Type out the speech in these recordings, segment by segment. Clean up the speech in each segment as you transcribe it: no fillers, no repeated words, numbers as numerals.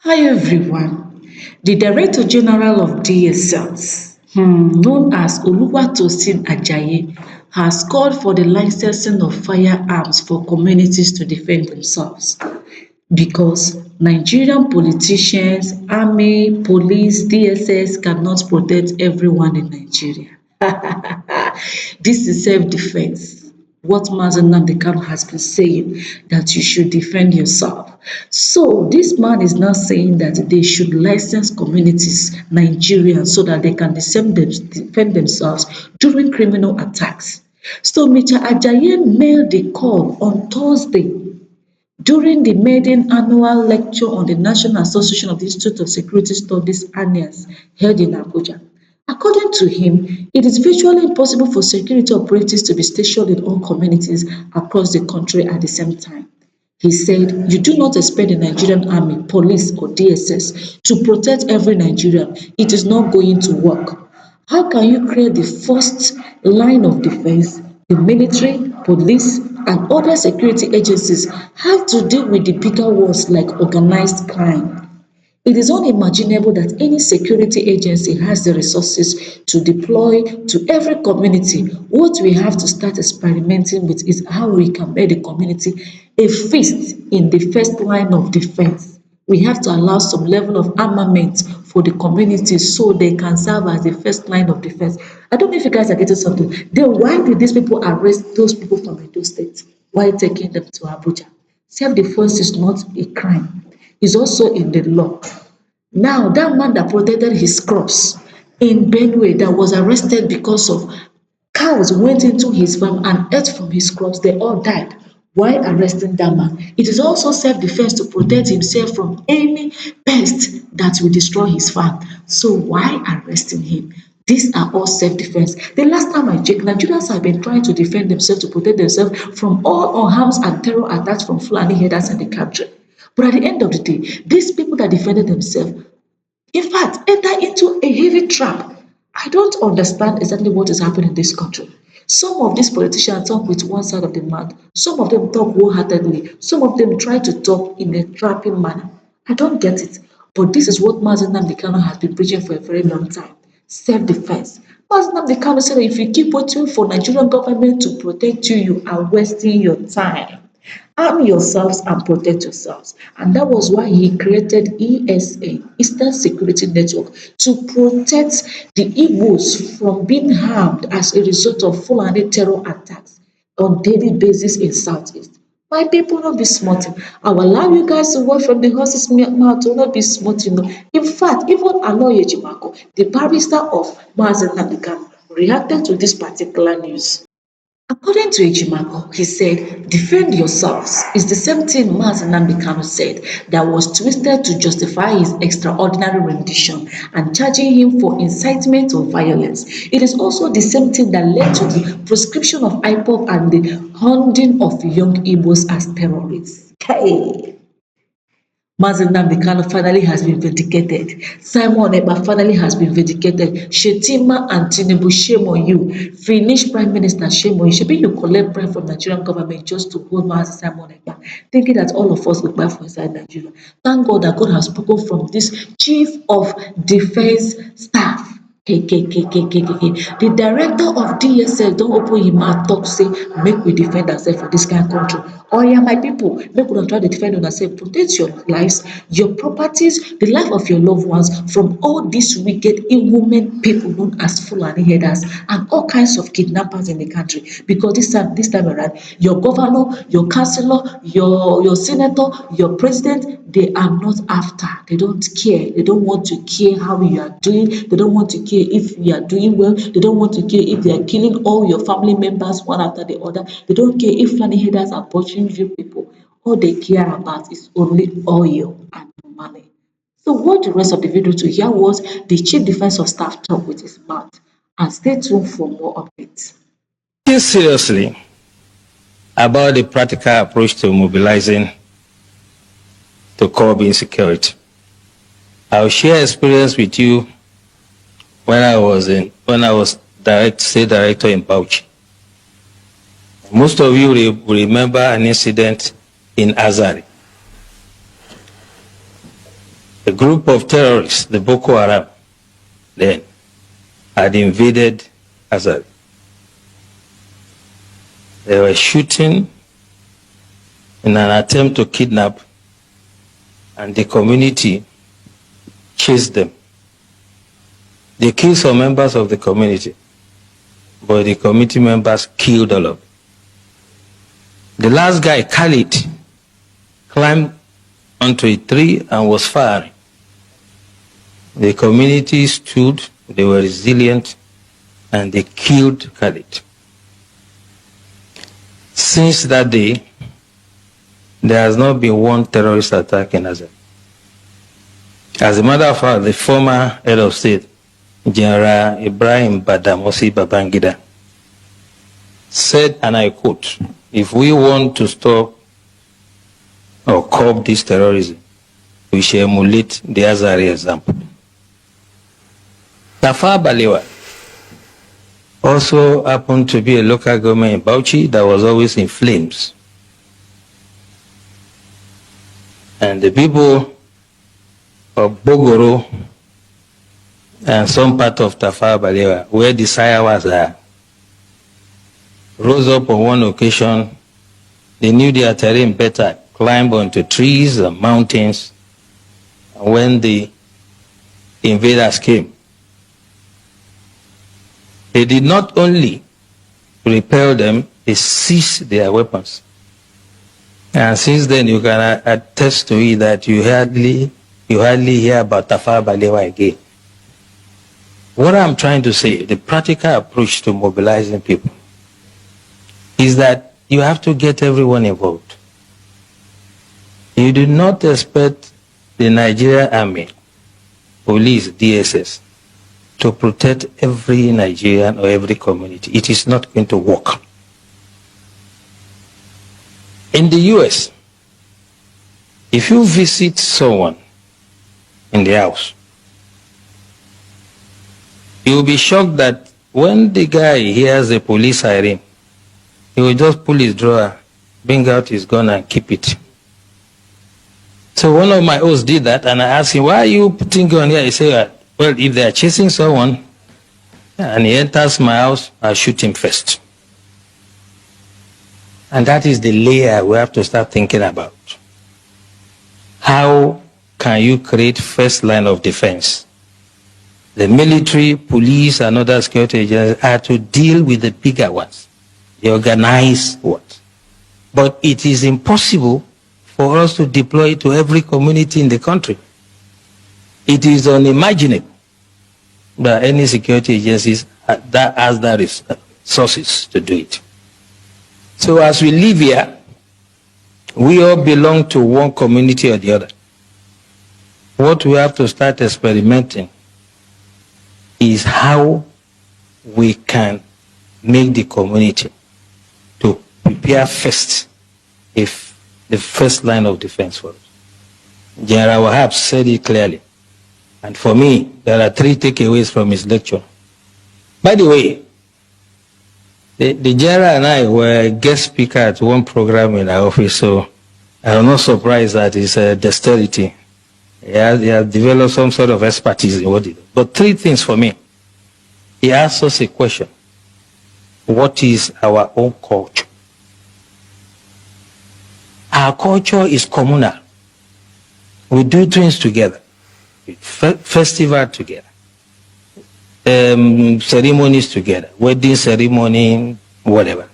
Hi everyone. The Director General of DSLs, known as Oluwatosin Ajayi, has called for the licensing of firearms for communities to defend themselves because Nigerian politicians, army, police, DSS cannot protect everyone in Nigeria. This is self-defense. What Mazi Nnamdi Kanu has been saying, that you should defend yourself. So this man is now saying that they should license communities, Nigerians, so that they can defend themselves during criminal attacks. So Mr. Ajayi made the call on Thursday during the maiden annual lecture on the National Association of the Institute of Security Studies (ANIAS) held in Abuja. According to him, it is virtually impossible for security operatives to be stationed in all communities across the country at the same time. He said, "You do not expect the Nigerian Army, Police or DSS to protect every Nigerian. It is not going to work. How can you create the first line of defense? The military, police and other security agencies have to deal with the bigger ones like organized crime. It is unimaginable that any security agency has the resources to deploy to every community. What we have to start experimenting with is how we can make the community a feast in the first line of defense. We have to allow some level of armament for the community so they can serve as the first line of defense." I don't know if you guys are getting something. Then why did these people arrest those people from Edo State while taking them to Abuja? Self-defense is not a crime. It's also in the law. Now, that man that protected his crops in Benue that was arrested because of cows went into his farm and ate from his crops, they all died. Why arresting that man? It is also self-defense to protect himself from any pest that will destroy his farm. So why arresting him? These are all self-defense. The last time I checked, Nigerians have been trying to defend themselves, to protect themselves from all harms and terror attacks from Fulani herders in the country. But at the end of the day, these people that defended themselves, in fact, enter into a heavy trap. I don't understand exactly what is happening in this country. Some of these politicians talk with one side of the mouth. Some of them talk wholeheartedly. Some of them try to talk in a trapping manner. I don't get it. But this is what Mazi Nnamdi Kanu has been preaching for a very long time. Self-defense. Mazi Nnamdi Kanu said that if you keep waiting for Nigerian government to protect you, you are wasting your time. Arm yourselves and protect yourselves. And that was why he created ESA, Eastern Security Network, to protect the Igbos from being harmed as a result of Fulani terror attacks on daily basis in Southeast. My people, not be smart. I will allow you guys to work from the horse's mouth, to not be smart. In fact, even Aloye Jimako, the barrister of Mazi Nnamdi Kanu, reacted to this particular news. According to Ejimako, he said, "Defend yourselves" is the same thing Mazi Nnamdi Kanu said that was twisted to justify his extraordinary rendition and charging him for incitement of violence. It is also the same thing that led to the proscription of IPOB and the hunting of young Igbos as terrorists. Hey! Mazi Nnamdi Kanu finally has been vindicated. Simon Ekpa finally has been vindicated. Shettima and Tinubu, shame on you. Finish Prime Minister, shame on you. Shebi you collect bribe from Nigerian government just to hold Mazi Simon Ekpa, thinking that all of us go buy for inside Nigeria. Thank God that God has spoken from this Chief of Defence Staff. The director of DSS don open im mouth talk say make we defend ourselves for dis kain country. Oya my pipu, make una try dey defend una sef, protect your lives, your properties, the life of your loved ones from all dis wicked inhuman pipu known as Fulani herders and all kinds of kidnappers in the country, because dis time around your governor, your councillor, your senator, your president, they are not after. They don't care. They don't want to care how you are doing. They don't want to care if you are doing well. They don't want to care if they are killing all your family members one after the other. They don't care if Fulani herders are poaching you people. All they care about is only oil and money. So watch the rest of the video to hear what the Chief Defence of Staff talk with his mouth, and stay tuned for more updates. Think seriously about the practical approach to mobilizing to curb insecurity. I'll share experience with you when I was state director in Bauchi. Most of you will remember an incident in Azari. a group of terrorists, the Boko Haram, then had invaded Azari. They were shooting in an attempt to kidnap, and the community chased them. They killed some members of the community, but the community members killed all of them. The last guy, Khalid, climbed onto a tree and was firing. The community stood, they were resilient, and they killed Khalid. Since that day, there has not been one terrorist attack in Azam. As a matter of fact, the former head of state, General Ibrahim Badamasi Babangida, said, and I quote, "If we want to stop or curb this terrorism, we should emulate the Azari example." Tafawa Balewa also happened to be a local government in Bauchi that was always in flames. And the people of Bogoro and some part of Tafawa Balewa, where the Sayawas are, rose up on one occasion. They knew their terrain better, climbed onto trees and mountains. And when the invaders came, they did not only repel them, they seized their weapons. And since then, you can attest to it that you hardly hear about Tafawa Balewa again. What I'm trying to say, the practical approach to mobilizing people, is that you have to get everyone involved. You do not expect the Nigerian Army, police, DSS, to protect every Nigerian or every community. It is not going to work. In the US, if you visit someone in the house, you will be shocked that when the guy hears a police siren, he will just pull his drawer, bring out his gun and keep it. So one of my hosts did that, and I asked him, "Why are you putting gun here?" He said, "Well, if they are chasing someone and he enters my house, I'll shoot him first." And that is the layer we have to start thinking about. How can you create first line of defense? The military, police, and other security agencies are to deal with the bigger ones, the organized ones. But it is impossible for us to deploy to every community in the country. It is unimaginable that any security agencies that has the resources to do it. So as we live here, we all belong to one community or the other. What we have to start experimenting is how we can make the community to prepare first, if the first line of defense for us. General Wahab said it clearly. And for me, there are 3 takeaways from his lecture. By the way, the general and I were guest speaker at one program in our office, so I'm not surprised that his dexterity. He has developed some sort of expertise in what he does. But 3 things for me. He asked us a question. What is our own culture? Our culture is communal. We do things together. Festival together. Ceremonies together. Wedding ceremony, whatever.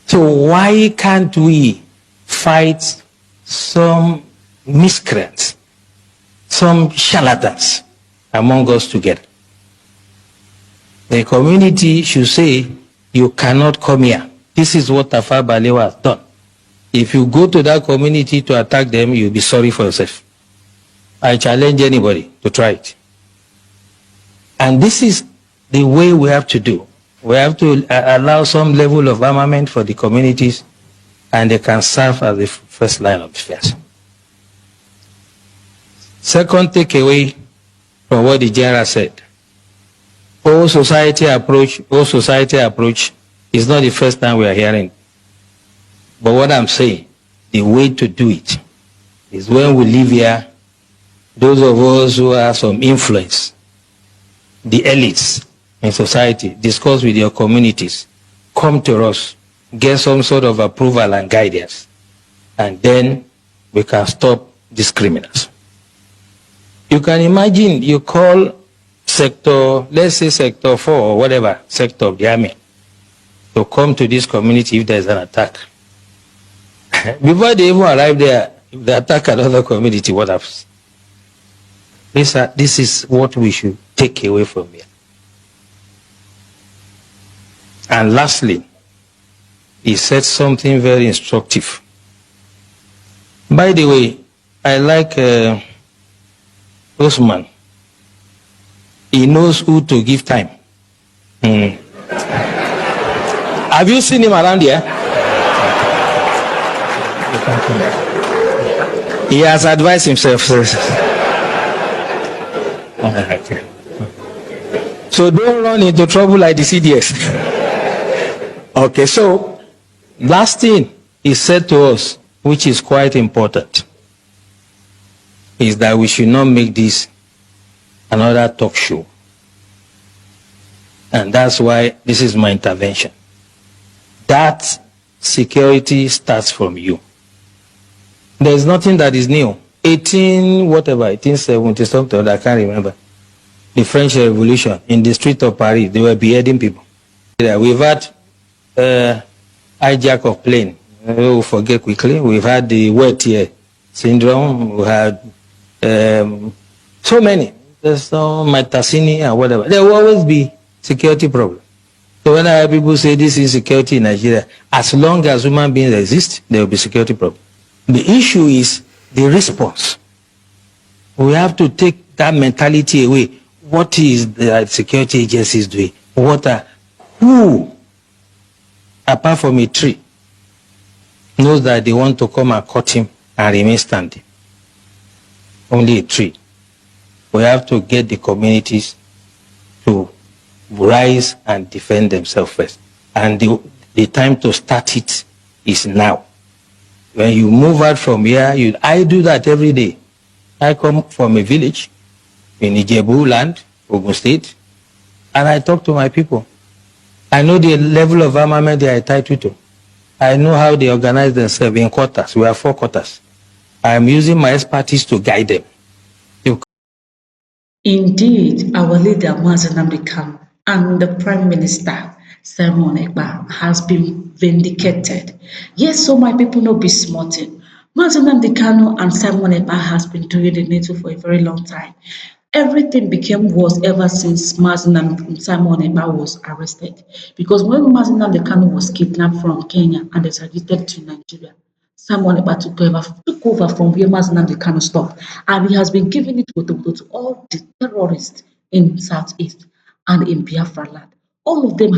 So why can't we fight some miscreants, some charlatans among us together? The community should say, "You cannot come here. This is what Tafawa Balewa has done. If you go to that community to attack them, you'll be sorry for yourself." I challenge anybody to try it. And this is the way we have to do. We have to allow some level of armament for the communities, and they can serve as the first line of defense. Second takeaway from what the general said, whole society approach is not the first time we are hearing. But what I'm saying, the way to do it is when we live here, those of us who have some influence, the elites in society, discuss with your communities, come to us, get some sort of approval and guidance, and then we can stop these criminals. You can imagine you call sector, let's say sector 4 or whatever, sector of the army, to come to this community if there's an attack. Before they even arrive there, if they attack another community, what happens? This is what we should take away from here. And lastly, he said something very instructive. By the way, I like Osman. He knows who to give time. Have you seen him around here? He has advised himself. So don't run into trouble like the CDS. Okay, so last thing he said to us, which is quite important, is that we should not make this another talk show. And that's why this is my intervention. That security starts from you. There's nothing that is new. 1870 something, I can't remember. The French Revolution, in the street of Paris, they were beheading people. We've had hijack of plane. We'll forget quickly. We've had the wet ear syndrome. We had so many. There's no Matasini and whatever. There will always be security problems. So when I hear people say this is security in Nigeria, as long as human beings exist, there will be security problems. The issue is the response. We have to take that mentality away. What is the security agencies doing? Who, apart from a tree, knows that they want to come and cut him and remain standing? Only a tree. We have to get the communities to rise and defend themselves first. And the time to start it is now. When you move out from here, I do that every day. I come from a village in Ijebu land, Ogun State, and I talk to my people. I know the level of armament they are entitled to. I know how they organize themselves in quarters. We have 4 quarters. I am using my expertise to guide them. Indeed, our leader, Mazi Nnamdi Kanu, and the Prime Minister, Simon Ekpa, has been vindicated. Yes, so my people no be smarting. Mazi Nnamdi Kanu and Simon Ekpa has been doing the needful for a very long time. Everything became worse ever since Mazi Nnamdi Simon Ekpa was arrested. Because when Mazi Nnamdi Kanu was kidnapped from Kenya and extradited to Nigeria, Simon Ekpa took over from where Mazi Nnamdi Kanu stopped, and he has been giving it to all the terrorists in Southeast and in Biafra land. All of them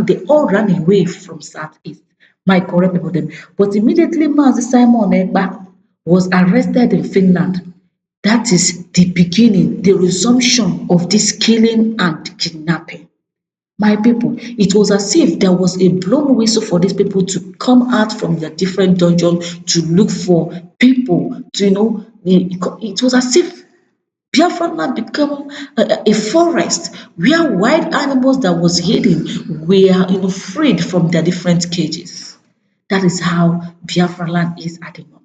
they all ran away from Southeast. My correct people them. But immediately Mazi Simon Ekpa was arrested in Finland. That is the beginning, the resumption of this killing and kidnapping. My people, it was as if there was a blown whistle for these people to come out from their different dungeons to look for people to, it was as if Biafra land become a forest where wild animals that was hidden were freed from their different cages. That is how Biafra land is at the moment.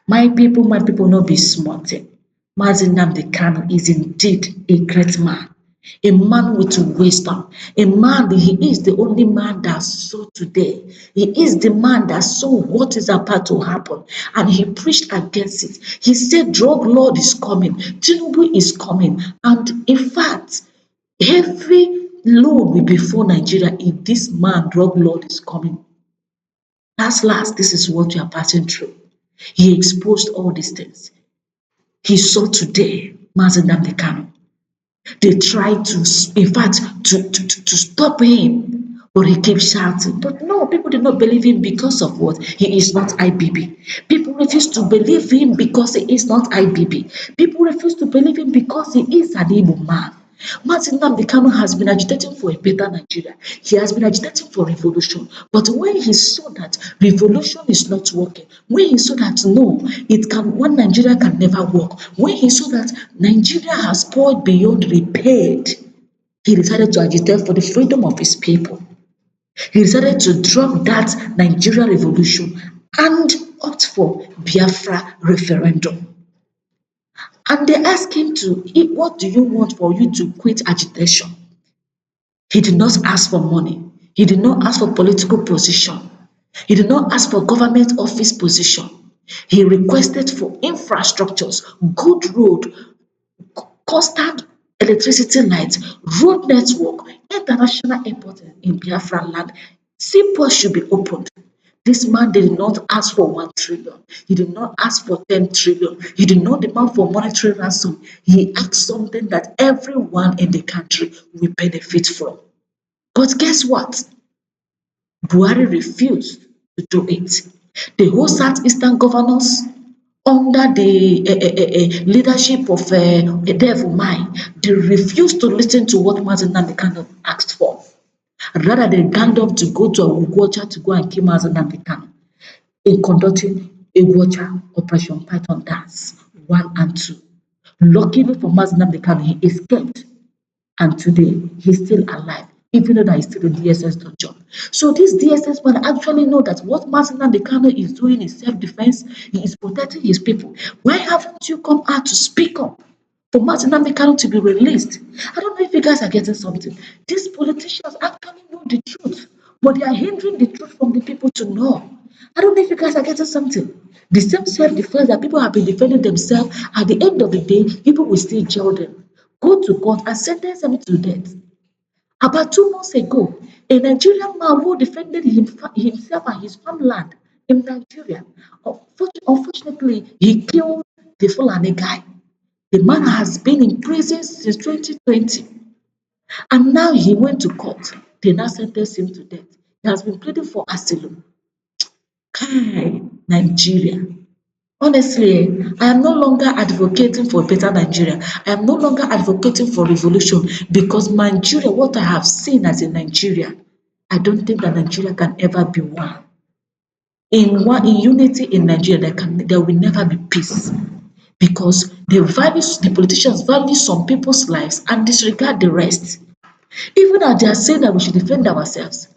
My people no be smarting. Mazi Nnamdi Kanu is indeed a great man, a man with wisdom, a man he is the only man that saw today. He is the man that saw what is about to happen, and he preached against it. He said drug lord is coming, Tinubu is coming, and in fact, every load will be for Nigeria if this man drug lord is coming. Last, this is what we are passing through. He exposed all these things. He saw today, Mazi Nnamdi Kanu. They tried to, in fact, to stop him, but he kept shouting. But no, people did not believe him because of what? He is not IBB. People refuse to believe him because he is not IBB. People refuse to believe him because he is an Igbo man. Martin Nnamdi Kanu has been agitating for a better Nigeria. He has been agitating for revolution. But when he saw that revolution is not working, when he saw that no, one Nigeria can never work, when he saw that Nigeria has spoiled beyond repair, he decided to agitate for the freedom of his people. He decided to drop that Nigeria revolution and opt for Biafra referendum. And they asked him to, what do you want for you to quit agitation? He did not ask for money. He did not ask for political position. He did not ask for government office position. He requested for infrastructures, good road, constant electricity light, road network, international airport in Biafra land. Seaports should be opened. This man did not ask for 1 trillion. He did not ask for 10 trillion. He did not demand for monetary ransom. He asked something that everyone in the country will benefit from. But guess what? Buhari refused to do it. The whole Southeastern governors, under the leadership of Devil Mai, they refused to listen to what Mazi Nnamdi Kanu asked for. Rather, they ganged up to go to Ugwocha to go and kill Mazi Nnamdi Kanu in conducting Ugwocha Operation Python Dance 1 and 2. Luckily for Mazi Nnamdi Kanu, he escaped, and today he's still alive, even though that he's still in DSS job. So this DSS man actually know that what Mazi Nnamdi Kanu is doing is self-defense. He is protecting his people. Why haven't you come out to speak up for Mazi Nnamdi Kanu to be released? I don't know if you guys are getting something. These politicians actually know the truth, but they are hindering the truth from the people to know. I don't know if you guys are getting something. The same self-defense that people have been defending themselves, at the end of the day, people will still jail them, go to court and sentence them to death. About 2 months ago, a Nigerian man who defended himself and his farmland in Nigeria, unfortunately, he killed the Fulani guy. The man has been in prison since 2020, and now he went to court. They now sentenced him to death. He has been pleading for asylum. Kai, Nigeria. Honestly, I am no longer advocating for a better Nigeria. I am no longer advocating for revolution, because Nigeria, what I have seen as a Nigeria, I don't think that Nigeria can ever be one. In unity in Nigeria, there will never be peace, because the politicians value some people's lives and disregard the rest. Even as they are saying that we should defend ourselves,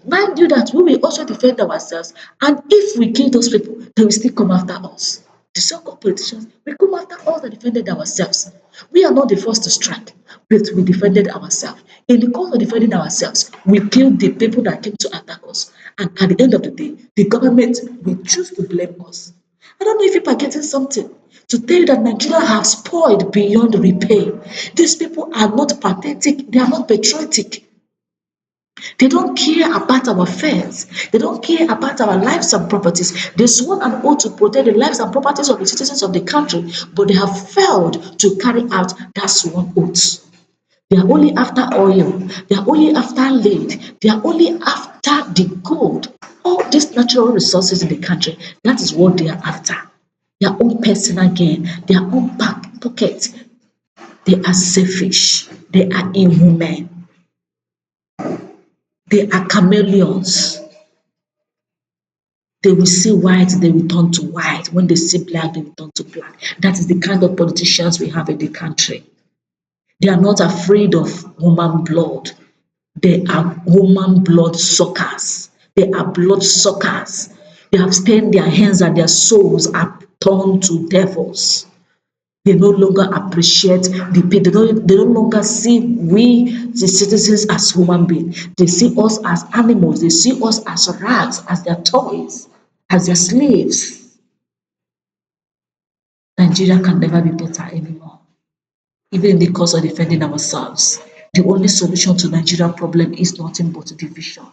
mind you that we will also defend ourselves, and if we kill those people, they will still come after us. The so-called politicians will come after us that defended ourselves. We are not the first to strike, but we defended ourselves. In the course of defending ourselves, we killed the people that came to attack us. And at the end of the day, the government will choose to blame us. I don't know if people are getting something. To tell you that Nigeria has spoiled beyond repair. These people are not pathetic, they are not patriotic. They don't care about our affairs. They don't care about our lives and properties. They sworn an oath to protect the lives and properties of the citizens of the country, but they have failed to carry out that sworn oath. They are only after oil. They are only after lead. They are only after the gold. All these natural resources in the country, that is what they are after. Their own personal gain, their own pocket. They are selfish. They are inhuman. They are chameleons. They will see white, they will turn to white. When they see black, they will turn to black. That is the kind of politicians we have in the country. They are not afraid of human blood. They are human blood suckers. They are blood suckers. They have stained their hands and their souls are turned to devils. They no longer appreciate the people. They no longer see we, the citizens, as human beings. They see us as animals. They see us as rats, as their toys, as their slaves. Nigeria can never be better anymore, even in the cause of defending ourselves. The only solution to Nigerian problem is nothing but division.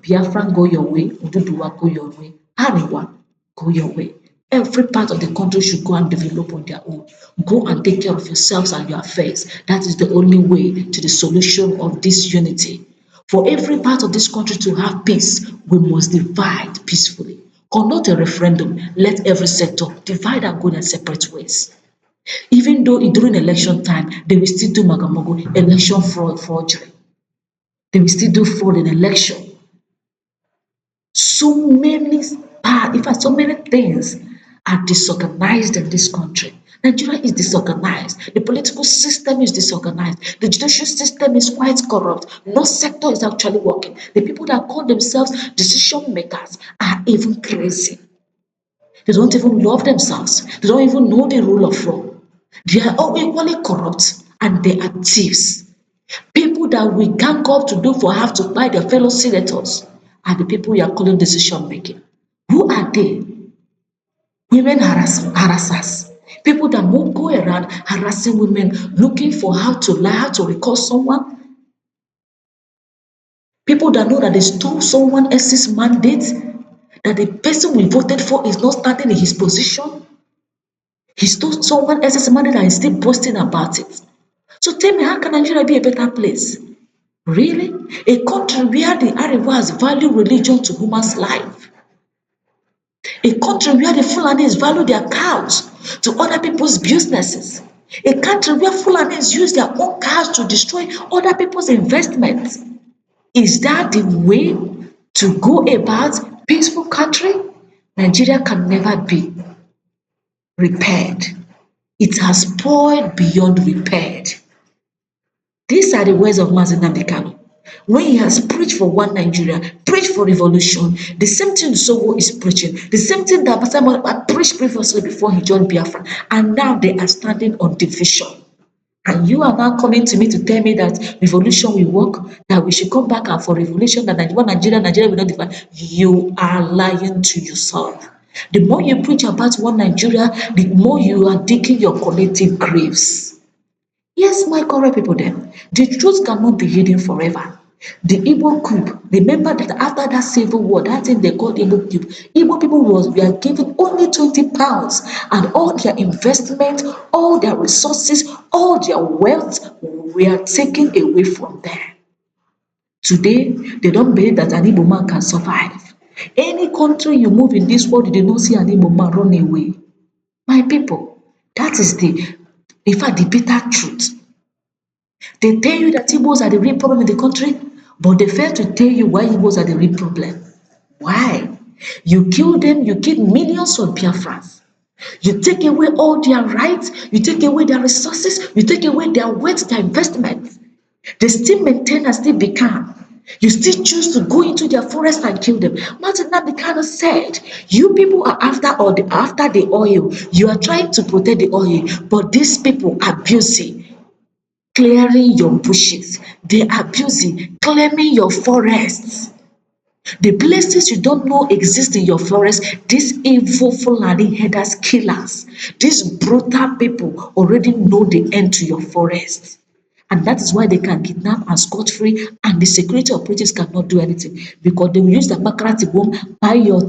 Biafran, go your way. Oduduwa, go your way. Ariwa, go your way. Every part of the country should go and develop on their own. Go and take care of yourselves and your affairs. That is the only way to the solution of this unity. For every part of this country to have peace, we must divide peacefully. Conduct a referendum. Let every sector divide and go their separate ways. Even though during election time, they will still do magamogo, election fraud, forgery. They will still do fraud in election. So many in fact, so many things are disorganized in this country. Nigeria is disorganized. The political system is disorganized. The judicial system is quite corrupt. No sector is actually working. The people that call themselves decision makers are even crazy. They don't even love themselves. They don't even know the rule of law. They are all equally corrupt and they are thieves. People that we gang up to do for have to buy their fellow senators are the people you are calling decision making. Who are they? Women harassers. People that won't go around harassing women, looking for how to lie, how to recall someone. People that know that they stole someone else's mandate, that the person we voted for is not standing in his position. He stole someone else's mandate and is still boasting about it. So tell me, how can Nigeria be a better place? Really? A country where the Arivas value religion to human's life. A country where the Fulanis value their cows to other people's businesses. A country where Fulanis use their own cows to destroy other people's investments. Is that the way to go about peaceful country? Nigeria can never be repaired. It has spoiled beyond repaired. These are the words of Mazi Nnamdi Kanu. When he has preached for one Nigeria, preached for revolution, the same thing Sowo is preaching, the same thing that Basama preached previously before he joined Biafra, and now they are standing on division. And you are now coming to me to tell me that revolution will work, that we should come back and for revolution, that Nigeria will not divide. You are lying to yourself. The more you preach about one Nigeria, the more you are digging your collective graves. Yes, my correct people then. The truth cannot be hidden forever. The Igbo coup, remember that after that civil war, that thing they called Igbo coup, Igbo people were given only 20 pounds and all their investment, all their resources, all their wealth were taken away from them. Today, they don't believe that an Igbo man can survive. Any country you move in this world, you do not see an Igbo man run away. My people, that is in fact, the bitter truth. They tell you that Igbos are the real problem in the country, but they fail to tell you why Igbos are the real problem. Why? You kill them, you kill millions of Biafrans. You take away all their rights, you take away their resources, you take away their wealth, their investments. They still maintain and still become. You still choose to go into their forest and kill them. Martin Nnamdi said, you people are after the oil. You are trying to protect the oil, but these people abuse it, clearing your bushes. They are abusing, claiming your forests. The places you don't know exist in your forest, these evil Fulani headers, killers, these brutal people already know the end to your forest. And that is why they can kidnap and scot free, and the security operatives cannot do anything because they will use the Makarati bomb, buy your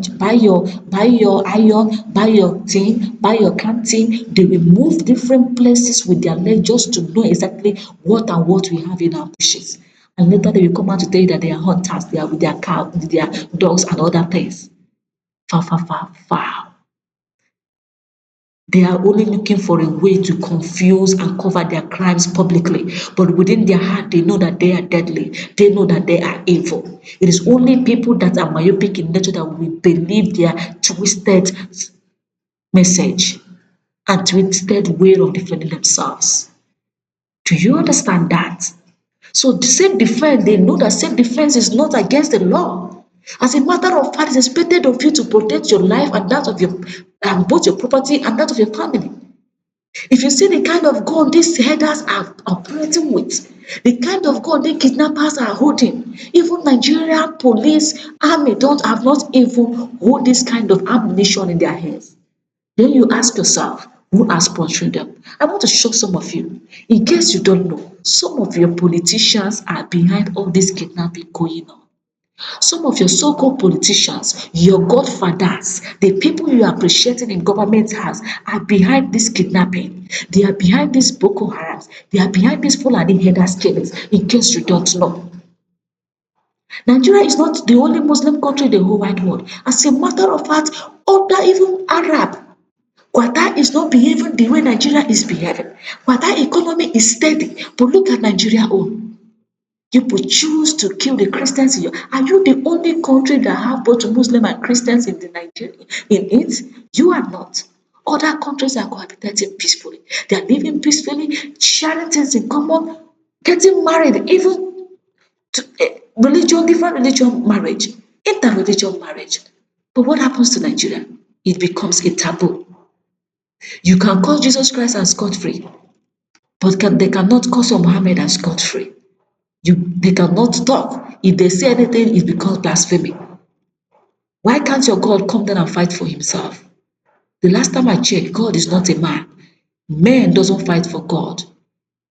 iron, buy your tin, buy your canteen. They will move different places with their leg just to know exactly what and what we have in our bushes. And later they will come out to tell you that they are hunters, they are with their cow, with their dogs and other things. Far, far, far, far. They are only looking for a way to confuse and cover their crimes publicly. But within their heart, they know that they are deadly. They know that they are evil. It is only people that are myopic in nature that will believe their twisted message and twisted way of defending themselves. Do you understand that? So self-defense, they know that self-defense is not against the law. As a matter of fact, it's expected of you to protect your life and that of your both your property and that of your family. If you see the kind of gun these headers are operating with, the kind of gun the kidnappers are holding, even Nigerian police, army don't have not even hold this kind of ammunition in their hands. Then you ask yourself, who are sponsoring them? I want to show some of you. In case you don't know, some of your politicians are behind all this kidnapping going on. Some of your so-called politicians, your godfathers, the people you are appreciating in government house are behind this kidnapping. They are behind these Boko Harams. They are behind these Fulani headers killings, in case you don't know. Nigeria is not the only Muslim country in the whole wide world. As a matter of fact, other even Arab Qatar is not behaving the way Nigeria is behaving. Qatar economy is steady, but look at Nigeria own. People choose to kill the Christians in your. Are you the only country that have both Muslim and Christians in the Nigeria in it? You are not. Other countries are cohabitating peacefully. They are living peacefully, sharing things in common, getting married, even to religion, different religion marriage, interreligion marriage. But what happens to Nigeria? It becomes a taboo. You can call Jesus Christ and scot-free, but they cannot call some Muhammad and scot-free. They cannot talk. If they say anything, it becomes blasphemy. Why can't your God come down and fight for himself? The last time I checked, God is not a man. Man doesn't fight for God.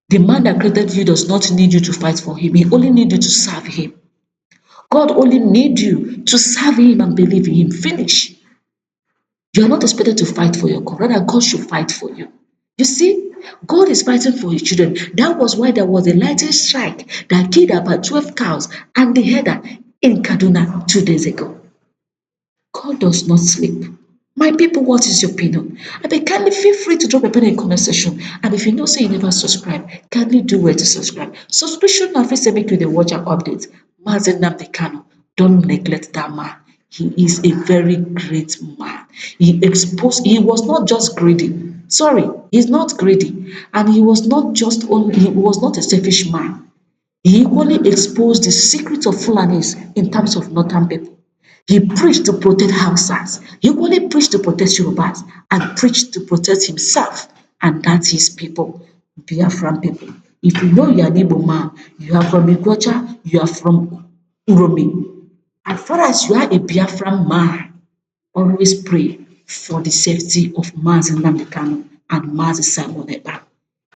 The man that created you does not need you to fight for him. He only needs you to serve him. God only needs you to serve him and believe in him. Finish. You are not expected to fight for your God. Rather, God should fight for you. You see, God is fighting for his children. That was why there was a lightning strike that killed about 12 cows and the header in Kaduna 2 days ago. God does not sleep. My people, what is your opinion? Abeg kindly feel free to drop a opinion in comment section. And if you know say you never subscribe, kindly do well to subscribe. Subscription na fit say make you dey watch our updates. Mazi Nnamdi Kanu, don't neglect that man. He is a very great man. He was not just greedy. Sorry, he's not greedy. And he was not he was not a selfish man. He equally exposed the secrets of Fulanis in terms of northern people. He preached to protect Hausas. He equally preached to protect Yorubas and preached to protect himself, and that's his people, Biafran people. If you know you are an Igbo man, you are from Ikocha, you are from Uromi. As far as you are a Biafran man, always pray for the safety of Mazi Nnamdi Kanu and Mazi Simon Ekpa.